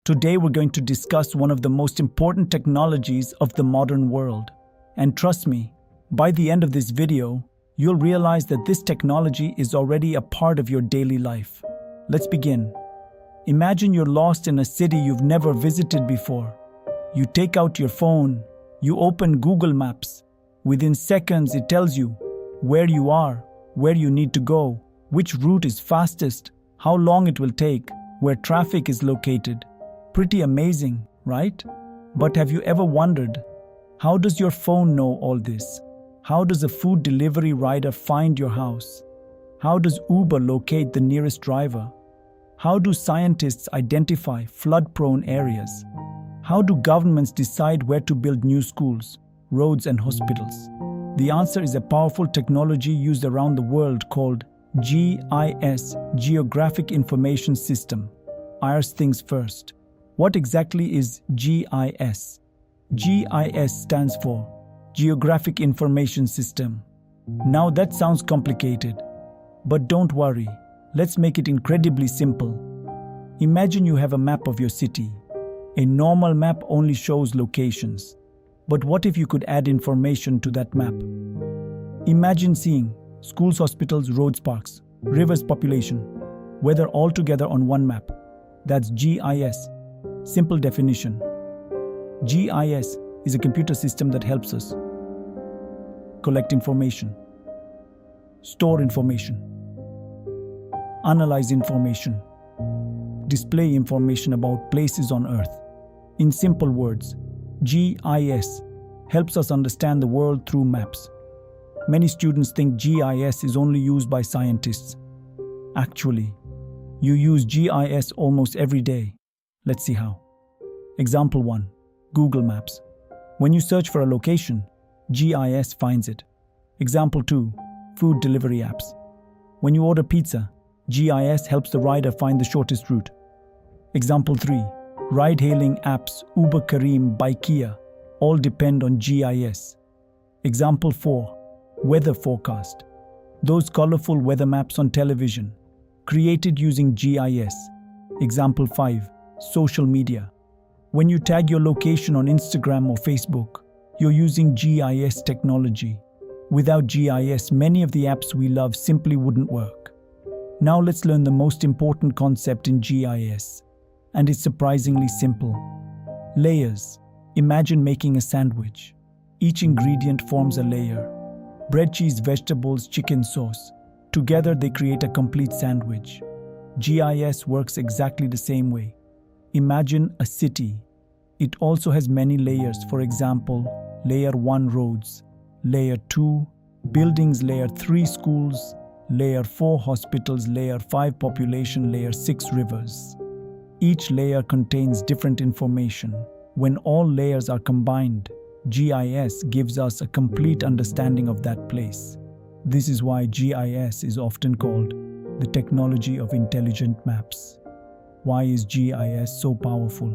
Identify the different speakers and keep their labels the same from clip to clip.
Speaker 1: Today we're going to discuss one of the most important technologies of the modern world. And trust me, by the end of this video, you'll realize that this technology is already a part of your daily life. Let's begin. Imagine you're lost in a city you've never visited before. You take out your phone, you open Google Maps. Within seconds, it tells you where you are, where you need to go, which route is fastest, how long it will take, where traffic is located. Pretty amazing, right? But have you ever wondered, how does your phone know all this? How does a food delivery rider find your house? How does Uber locate the nearest driver? How do scientists identify flood-prone areas? How do governments decide where to build new schools, roads and hospitals? The answer is a powerful technology used around the world called GIS, Geographic Information System. First things first. What exactly is GIS? GIS stands for Geographic Information System. Now that sounds complicated, but don't worry, let's make it incredibly simple. Imagine you have a map of your city. A normal map only shows locations. But what if you could add information to that map? Imagine seeing schools, hospitals, roads, parks, rivers, population, weather all together on one map. That's GIS. Simple definition. GIS is a computer system that helps us collect information, store information, analyze information, display information about places on Earth. In simple words, GIS helps us understand the world through maps. Many students think GIS is only used by scientists. Actually, you use GIS almost every day. Let's see how. Example 1. Google Maps. When you search for a location, GIS finds it. Example 2. Food delivery apps. When you order pizza, GIS helps the rider find the shortest route. Example 3. Ride-hailing apps Uber, Careem, by Kia all depend on GIS. Example 4. Weather forecast. Those colorful weather maps on television, created using GIS. Example 5. Social media. When you tag your location on Instagram or Facebook, you're using GIS technology. Without GIS, many of the apps we love simply wouldn't work. Now let's learn the most important concept in GIS. And it's surprisingly simple. Layers. Imagine making a sandwich. Each ingredient forms a layer. Bread, cheese, vegetables, chicken sauce. Together they create a complete sandwich. GIS works exactly the same way. Imagine a city. It also has many layers. For example, Layer 1 roads, Layer 2 buildings, Layer 3 schools, Layer 4 hospitals, Layer 5 population, Layer 6 rivers. Each layer contains different information. When all layers are combined, GIS gives us a complete understanding of that place. This is why GIS is often called the technology of intelligent maps. Why is GIS so powerful?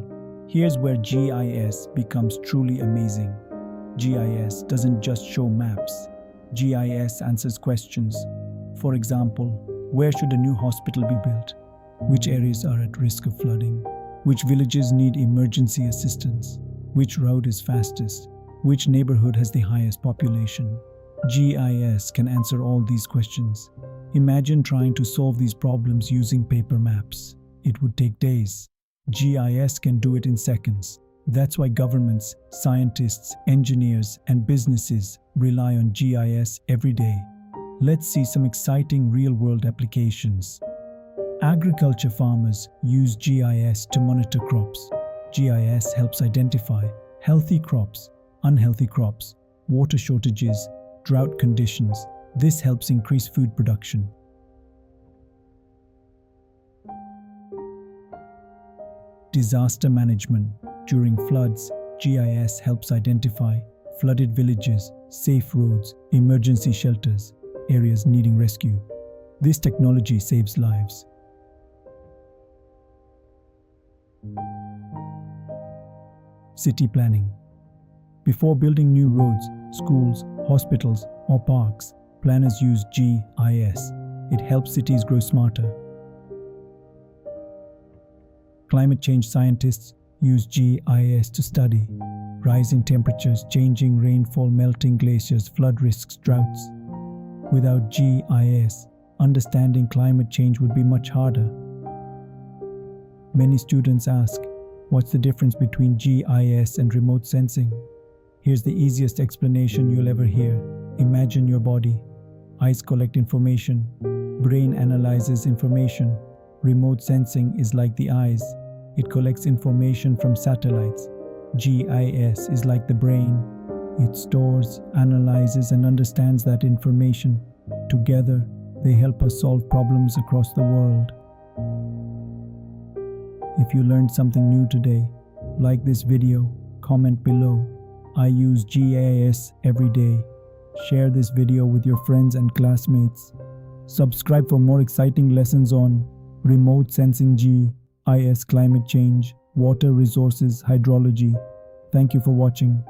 Speaker 1: Here's where GIS becomes truly amazing. GIS doesn't just show maps. GIS answers questions. For example, where should a new hospital be built? Which areas are at risk of flooding? Which villages need emergency assistance? Which road is fastest? Which neighborhood has the highest population? GIS can answer all these questions. Imagine trying to solve these problems using paper maps. It would take days. GIS can do it in seconds. That's why governments, scientists, engineers, and businesses rely on GIS every day. Let's see some exciting real-world applications. Agriculture farmers use GIS to monitor crops. GIS helps identify healthy crops, unhealthy crops, water shortages, drought conditions. This helps increase food production. Disaster management. During floods, GIS helps identify flooded villages, safe roads, emergency shelters, areas needing rescue. This technology saves lives. City planning. Before building new roads, schools, hospitals, or parks, planners use GIS. It helps cities grow smarter. Climate change scientists use GIS to study rising temperatures, changing rainfall, melting glaciers, flood risks, droughts. Without GIS, understanding climate change would be much harder. Many students ask, what's the difference between GIS and remote sensing? Here's the easiest explanation you'll ever hear. Imagine your body. Eyes collect information. Brain analyzes information. Remote sensing is like the eyes. It collects information from satellites. GIS is like the brain. It stores, analyzes, and understands that information. Together, they help us solve problems across the world. If you learned something new today, like this video, comment below. I use GIS every day. Share this video with your friends and classmates. Subscribe for more exciting lessons on remote sensing, GIS, climate change, water resources, hydrology. Thank you for watching.